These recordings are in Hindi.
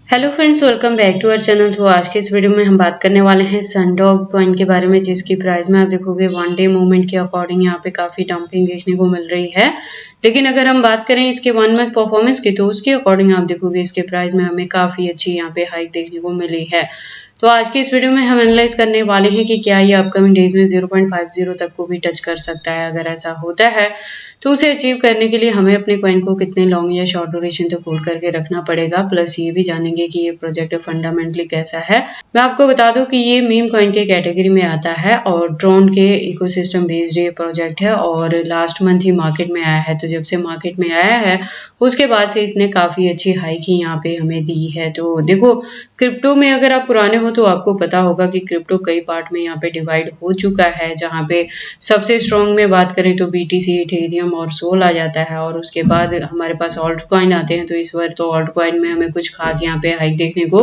Hello friends, welcome back to our channel. तो आज के इस वीडियो में हम बात करने वाले हैं सनडॉग कॉइन के बारे में, जिसकी प्राइस में आप देखोगे वन डे मूवमेंट के अकॉर्डिंग यहाँ पे काफी डंपिंग देखने को मिल रही है। लेकिन अगर हम बात करें इसके 1 मंथ परफॉर्मेंस की, तो उसके अकॉर्डिंग आप देखोगे इसके प्राइस में हमें काफी अच्छी यहाँ पे हाइक देखने को मिली है। तो आज के इस वीडियो में हम एनालाइज करने वाले हैं कि क्या ये अपकमिंग डेज में 0.50 तक को भी टच कर सकता है। अगर ऐसा होता है तो उसे अचीव करने के लिए हमें अपने कॉइन को कितने लॉन्ग या शॉर्ट ड्यूरेशन तक होल्ड करके रखना पड़ेगा। प्लस ये भी जानेंगे कि ये प्रोजेक्ट फंडामेंटली कैसा है। मैं आपको बता दूं कि ये मीम कॉइन के कैटेगरी में आता है और ट्रोन के इकोसिस्टम बेस्ड ये प्रोजेक्ट है और लास्ट मंथ ही मार्केट में आया है। तो जब से मार्केट में आया है उसके बाद से इसने काफी अच्छी हाइक ही यहाँ पे हमें दी है। तो देखो, क्रिप्टो में अगर आप पुराने हो तो आपको पता होगा कि क्रिप्टो कई पार्ट में यहाँ पे डिवाइड हो चुका है, जहाँ पे सबसे स्ट्रॉन्ग में बात करें तो BTC, इथेरियम और सोल आ जाता है और उसके बाद हमारे पास ऑल्ट कॉइन आते हैं। तो इस बार तो ऑल्ट कॉइन में हमें कुछ खास यहाँ पे हाइक देखने को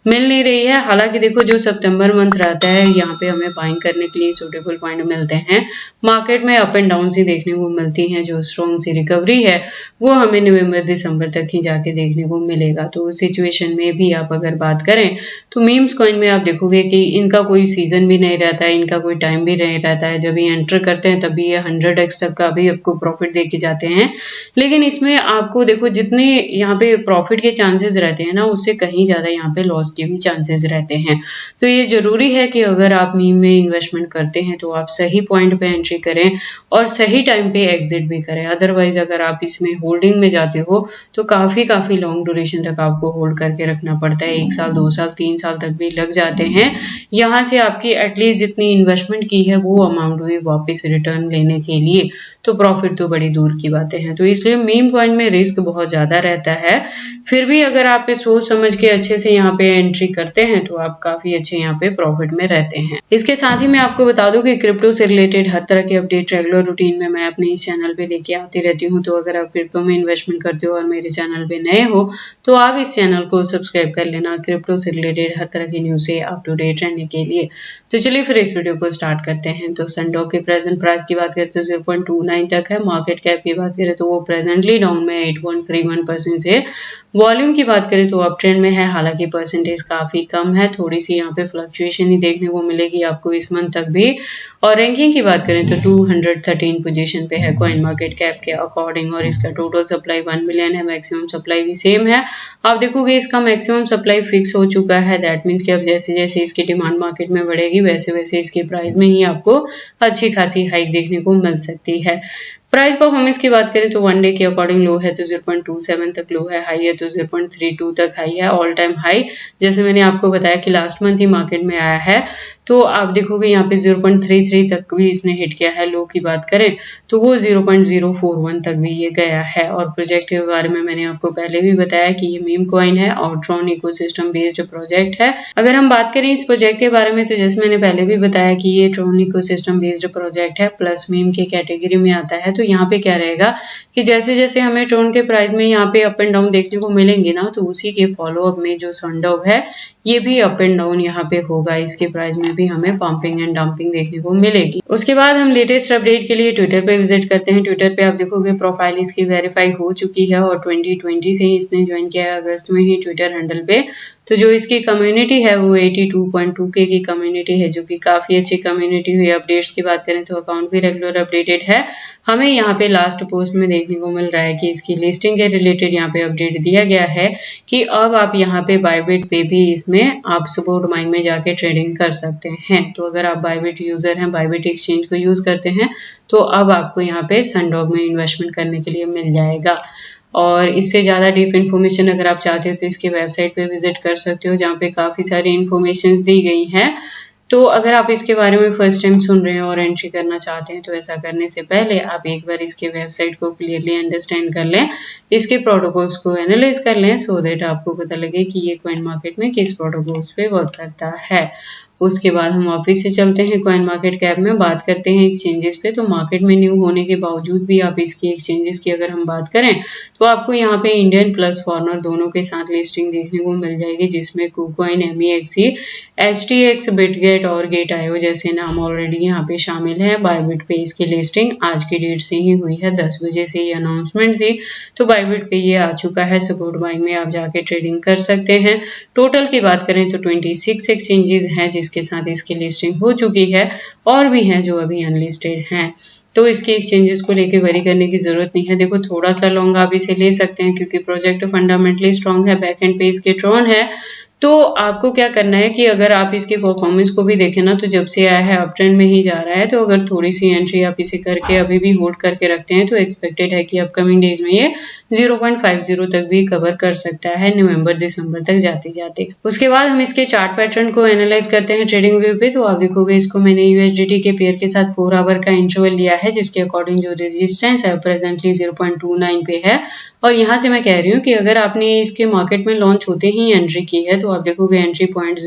मिल नहीं रही है। हालांकि देखो, जो सितंबर मंथ रहता है यहाँ पे हमें बाइंग करने के लिए सूटेबल पॉइंट मिलते हैं। मार्केट में अप एंड डाउन सी देखने को मिलती है। जो स्ट्रॉन्ग सी रिकवरी है वो हमें नवंबर दिसंबर तक ही जाके देखने को मिलेगा। तो उस सिचुएशन में भी आप अगर बात करें तो मीम्स कॉइन में आप देखोगे कि इनका कोई सीजन भी नहीं रहता है, इनका कोई टाइम भी नहीं रहता है। जब ये एंटर करते हैं तभी ये 100x तक का भी आपको प्रॉफिट दे के जाते हैं। लेकिन इसमें आपको देखो, जितने यहाँ पे प्रॉफिट के चांसेस रहते हैं ना, उससे कहीं ज्यादा यहाँ पे लॉस के भी चांसेस रहते हैं। तो ये जरूरी है कि अगर आप मीम में इन्वेस्टमेंट करते हैं तो आप सही पॉइंट पे एंट्री करें और सही टाइम पे एग्जिट भी करें। अदरवाइज अगर आप इसमें होल्डिंग में जाते हो तो काफी लॉन्ग ड्यूरेशन तक आपको होल्ड करके रखना पड़ता है। 1 साल, 2 साल, 3 साल तक भी लग जाते हैं यहाँ से आपकी एटलीस्ट जितनी इन्वेस्टमेंट की है वो अमाउंट हुई वापस रिटर्न लेने के लिए। तो प्रॉफिट तो बड़ी दूर की बातें हैं। तो इसलिए मीम कॉइन में रिस्क बहुत ज्यादा रहता है। फिर भी अगर आप सोच समझ के अच्छे से यहाँ पे एंट्री करते हैं तो आप काफी अच्छे यहाँ पे प्रॉफिट में रहते हैं। इसके साथ ही मैं आपको बता दूं कि क्रिप्टो से रिलेटेड हर तरह के अपडेट रेगुलर रूटीन में मैं अपने इस चैनल पे लेके आती रहती हूँ। तो अगर आप क्रिप्टो में इन्वेस्टमेंट करते हो और मेरे चैनल पे नए हो तो आप इस चैनल को सब्सक्राइब कर लेना, क्रिप्टो से रिलेटेड हर तरह की न्यूज से अप टू डेट रहने के लिए। तो चलिए फिर इस वीडियो को स्टार्ट करते हैं। तो सनडॉग के प्रेजेंट प्राइस की बात करें तो 0.29 तक है। मार्केट कैप की बात करें तो वो प्रेजेंटली डाउन में 8.31% से। वॉल्यूम की बात करें तो अप ट्रेंड में है, हालांकि परसेंटेज काफी कम है। थोड़ी सी यहाँ पे फ्लक्चुएशन ही देखने को मिलेगी आपको इस मंथ तक भी। और रैंकिंग की बात करें तो 213 पोजीशन पे है कॉइन मार्केट कैप के अकॉर्डिंग और इसका टोटल सप्लाई 1 मिलियन है। मैक्सिमम सप्लाई भी सेम है। आप देखोगे इसका मैक्सिमम सप्लाई फिक्स हो चुका है। दैट मीन्स कि अब जैसे जैसे इसकी डिमांड मार्केट में बढ़ेगी वैसे वैसे इसके प्राइस में ही आपको अच्छी खासी हाइक देखने को मिल सकती है। प्राइस परफॉर्मेंस की बात करें तो 1 डे के अकॉर्डिंग लो है तो 0.27 तक लो है, हाई है तो 0.32 तक हाई है। ऑल टाइम हाई जैसे मैंने आपको बताया कि लास्ट मंथ ही मार्केट में आया है। तो आप देखोगे यहाँ पे 0.33 तक भी इसने हिट किया है। लो की बात करें तो वो 0.041 तक भी ये गया है। और प्रोजेक्ट के बारे में मैंने आपको पहले भी बताया कि ये मीम कॉइन है और ट्रॉन इकोसिस्टम बेस्ड प्रोजेक्ट है। अगर हम बात करें इस प्रोजेक्ट के बारे में तो जैसे मैंने पहले भी बताया कि ये ट्रॉन इकोसिस्टम बेस्ड प्रोजेक्ट है प्लस मीम के कैटेगरी में आता है। तो यहाँ पे क्या रहेगा कि जैसे जैसे हमें ट्रोन के प्राइस में यहाँ पे अप एंड डाउन देखने को मिलेंगे ना, तो उसी के फॉलो अप में जो सनडॉग है ये भी अप एंड डाउन यहाँ पे होगा। इसके प्राइस में भी हमें पंपिंग एंड डंपिंग देखने को मिलेगी। उसके बाद हम लेटेस्ट अपडेट के लिए ट्विटर पे विजिट करते हैं। ट्विटर पे आप देखोगे प्रोफाइल इसकी वेरीफाई हो चुकी है और 2020 से ही इसने ज्वाइन किया है, अगस्त में ही ट्विटर हैंडल पे। तो जो इसकी कम्युनिटी है वो 82.2K की कम्युनिटी है, जो कि काफी अच्छी कम्युनिटी हुई। अपडेट्स की बात करें तो अकाउंट भी रेगुलर अपडेटेड है। हमें यहाँ पे लास्ट पोस्ट में देखने को मिल रहा है कि इसकी लिस्टिंग के रिलेटेड यहाँ पे अपडेट दिया गया है कि अब आप यहाँ पे बायबिट पे भी इसमें आप सपोर्ट माइंग में जाके ट्रेडिंग कर सकते हैं। तो अगर आप बायबिट यूजर हैं, बायबिट एक्सचेंज को यूज करते हैं तो अब आपको यहाँ पे सनडॉग में इन्वेस्टमेंट करने के लिए मिल जाएगा। और इससे ज़्यादा डीप इन्फॉर्मेशन अगर आप चाहते हो तो इसके वेबसाइट पे विजिट कर सकते हो, जहाँ पे काफ़ी सारी इन्फॉर्मेशंस दी गई हैं। तो अगर आप इसके बारे में फर्स्ट टाइम सुन रहे हैं और एंट्री करना चाहते हैं तो ऐसा करने से पहले आप एक बार इसके वेबसाइट को क्लियरली अंडरस्टैंड कर लें, इसके प्रोटोकॉल्स को एनालाइज कर लें, सो दैट आपको पता लगे कि ये कॉइन मार्केट में किस प्रोटोकॉल्स पे वर्क करता है। उसके बाद हम वापस से चलते हैं कॉइन मार्केट कैप में, बात करते हैं एक्सचेंजेस पे। तो मार्केट में न्यू होने के बावजूद भी आप इसकी एक्सचेंजेस की अगर हम बात करें तो आपको यहाँ पे इंडियन प्लस फॉरेनर दोनों के साथ लिस्टिंग देखने को मिल जाएगी, जिसमें KuCoin, MEXC, HTX, बिटगेट और Gate.io जैसे नाम ऑलरेडी यहाँ पे शामिल है। बायबिट पे इसकी लिस्टिंग आज की डेट से ही हुई है, 10 बजे से ये अनाउंसमेंट थी। तो बायबिट पे ये आ चुका है, सपोर्ट बाइंग में आप जाके ट्रेडिंग कर सकते हैं। टोटल की बात करें तो 26 एक्सचेंजेस हैं जिसके साथ इसकी लिस्टिंग हो चुकी है, और भी हैं जो अभी अनलिस्टेड हैं। तो इसके एक्सचेंजेस को लेके वरी करने की जरूरत नहीं है। देखो थोड़ा सा लॉन्ग आप इसे ले सकते हैं क्योंकि प्रोजेक्ट फंडामेंटली स्ट्रांग है, बैक एंड पे इसके ट्रॉन है। तो आपको क्या करना है कि अगर आप इसकी परफॉर्मेंस को भी देखें ना, तो जब से आया है अप ट्रेंड में ही जा रहा है। तो अगर थोड़ी सी एंट्री आप इसे करके अभी भी होल्ड करके रखते हैं तो एक्सपेक्टेड है कि अपकमिंग डेज में ये 0.50 तक भी कवर कर सकता है नवंबर दिसंबर तक जाते जाते। उसके बाद हम इसके चार्ट पैटर्न को एनालाइज करते हैं ट्रेडिंग व्यू पे। तो आप देखोगे इसको मैंने USDT के पेयर के साथ 4 आवर का इंटरवल लिया है, जिसके अकॉर्डिंग जो रेजिस्टेंस है प्रेजेंटली 0.29 पे है। और यहाँ से मैं कह रही हूँ कि अगर आपने इसके मार्केट में लॉन्च होते ही एंट्री की है तो आप देखोगे एंट्री पॉइंट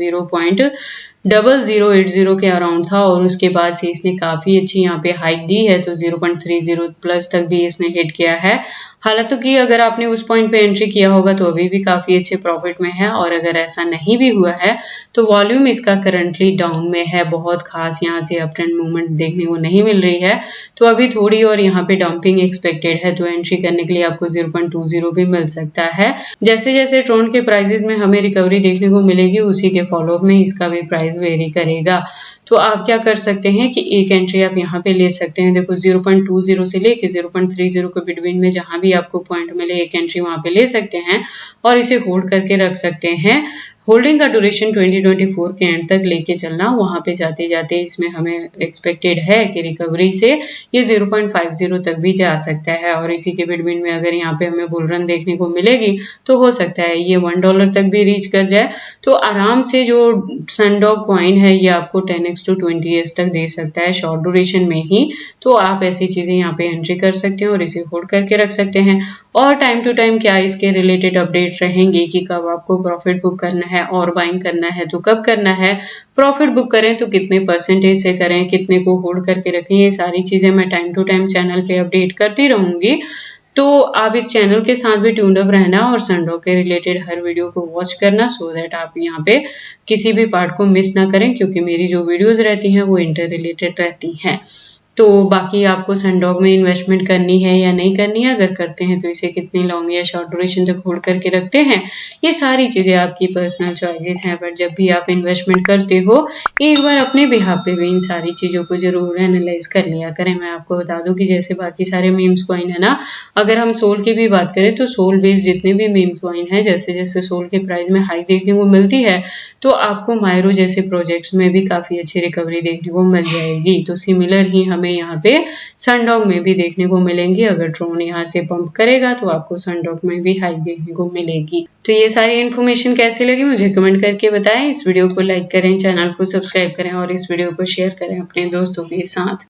0.0080 के अराउंड था, और उसके बाद से इसने काफी अच्छी यहाँ पे हाइक दी है। तो 0.30 प्लस तक भी इसने हिट किया है। हालांकि अगर आपने उस पॉइंट पे एंट्री किया होगा तो अभी भी काफी अच्छे प्रॉफिट में है, और अगर ऐसा नहीं भी हुआ है तो वॉल्यूम इसका करंटली डाउन में है, बहुत खास यहाँ से अप ट्रेंड मूवमेंट देखने को नहीं मिल रही है। तो अभी थोड़ी और यहाँ पे डंपिंग एक्सपेक्टेड है, तो एंट्री करने के लिए आपको 0.20 भी मिल सकता है। जैसे जैसे ट्रोन के प्राइसेस में हमें रिकवरी देखने को मिलेगी उसी के फॉलोअप में इसका भी प्राइस वेरी करेगा। तो आप क्या कर सकते हैं कि एक एंट्री आप यहाँ पे ले सकते हैं। देखो 0.20 से लेके 0.30 के बिटवीन में जहां भी आपको पॉइंट मिले एक एंट्री वहां पे ले सकते हैं और इसे होल्ड करके रख सकते हैं। होल्डिंग का ड्यूरेशन 2024 के एंड तक लेके चलना, वहां पे जाते जाते इसमें हमें एक्सपेक्टेड है कि रिकवरी से ये 0.50 तक भी जा सकता है, और इसी के बिटवीन में अगर यहाँ पे हमें बुल रन देखने को मिलेगी तो हो सकता है ये $1 तक भी रीच कर जाए। तो आराम से जो सनडॉग कॉइन है ये आपको 10x to 20x तक दे सकता है शॉर्ट ड्यूरेशन में ही। तो आप ऐसी चीजें यहाँ पे एंट्री कर सकते हैं और इसे होल्ड करके रख सकते हैं। और टाइम टू टाइम क्या इसके रिलेटेड अपडेट रहेंगे कि कब आपको प्रॉफिट बुक करना है, और बाइंग करना है तो कब करना है, प्रॉफिट बुक करें तो कितने परसेंटेज से करें, कितने को होल्ड करके रखें, ये सारी चीजें मैं टाइम टू टाइम चैनल पे अपडेट करती रहूंगी। तो आप इस चैनल के साथ भी ट्यून्ड अप रहना और सनडॉग के रिलेटेड हर वीडियो को वॉच करना, सो दैट आप यहाँ पे किसी भी पार्ट को मिस ना करें, क्योंकि मेरी जो वीडियोज रहती हैं वो इंटर रिलेटेड रहती हैं। तो बाकी आपको सनडॉग में इन्वेस्टमेंट करनी है या नहीं करनी है, अगर करते हैं तो इसे कितनी लॉन्ग या शॉर्ट ड्यूरेशन तक होल्ड करके रखते हैं, ये सारी चीजें आपकी पर्सनल चॉइसेस हैं। पर जब भी आप इन्वेस्टमेंट करते हो एक बार अपने बिहाफ पे भी इन सारी चीजों को जरूर एनालाइज कर लिया करें। मैं आपको बता दूं कि जैसे बाकी सारे मीम्स कॉइन है ना, अगर हम सोल की भी बात करें तो सोल बेस्ड जितने भी मीम्स कॉइन है, जैसे जैसे सोल के प्राइस में हाई देखने को मिलती है तो आपको मायरो जैसे प्रोजेक्ट्स में भी काफी अच्छी रिकवरी देखने को मिल जाएगी। तो सिमिलर ही हमें यहाँ पे सनडॉग में भी देखने को मिलेंगी। अगर ट्रोन यहाँ से पंप करेगा तो आपको सनडॉग में भी हाइक देखने को मिलेगी। तो ये सारी इन्फॉर्मेशन कैसी लगी मुझे कमेंट करके बताएं। इस वीडियो को लाइक करें, चैनल को सब्सक्राइब करें और इस वीडियो को शेयर करें अपने दोस्तों के साथ।